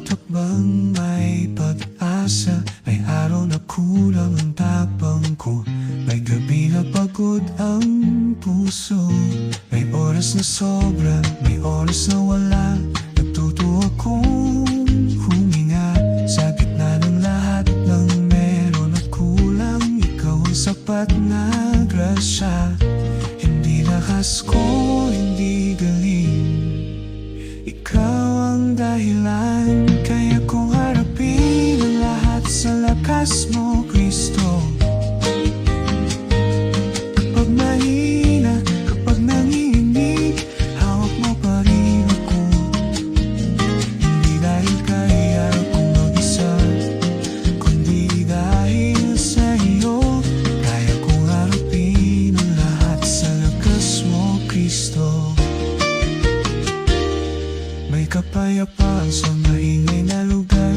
bawat hakbang may pag-asa. May araw na kulang ang tapang ko, may gabi na pagod ang puso. May oras na sobra, may oras na wala. Natuto akong huminga sa gitna ng lahat ng meron at kulang. Ikaw ang sapat na grasya, hindi lakas ko, hindi galing. Ikaw ang dahilan, kaya kong harapin ang lahat sa lakas mo, Kristo. Kapag mahina, kapag nanginginig, hawak mo pa rin ako. Hindi dahil kaya kong mag-isa, kundi dahil sa iyo. Kaya kong harapin ang lahat sa lakas mo, Kristo. May kapayapaan sa maingay na lugar,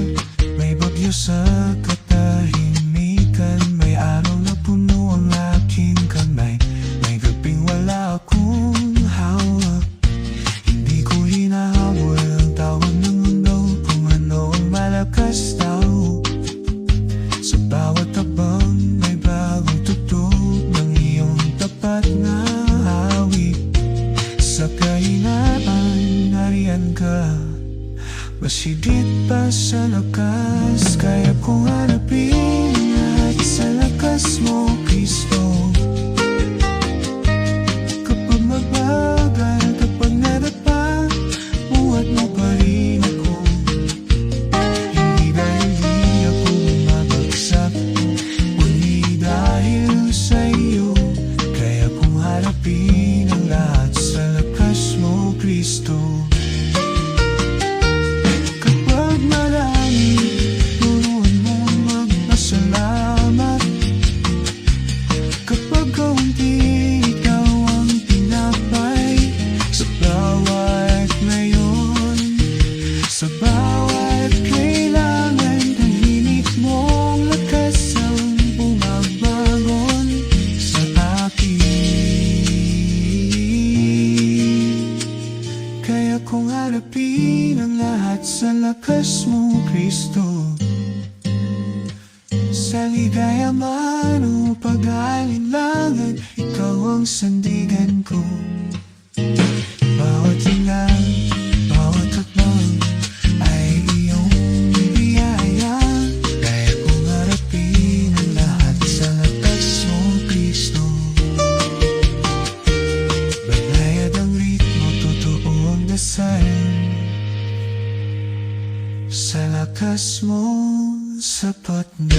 may bagyo sa katahimikan. May araw na puno ang aking kamay, may gabing wala akong hawak. Hindi ko hinahabol ang tawag ng mundo, kung ano ang malakas daw. Sa bawat tabang may bagong tugtog ng iyong tapat na hawig. Sa kahinaan nariyan ka, mas higit pa sa lakas. Kaya kong hanapin lahat sa lakas mo, Kristo. Kapag magbagal, kapag nadapa, buhat mo pa rin ako. Hindi dahil di ako mabagsak, kundi dahil sa iyo. Kaya kong harapin ang lahat sa lakas mo, Kristo. Sa bawat kailangan, tahimik mong lakas ang bumabangon sa akin. Kaya kong harapin ang lahat sa lakas mo, Kristo. Sa ligaya man o pag-alinlangan, ikaw ang sandigan ko. Bawat hingang, bawat hakbang ay iyong biyaya. Kaya kong harapin ang lahat sa lakas mo, Kristo. Banayad ang ritmo, totoo ang dasal. Sa lakas mo, sapat na.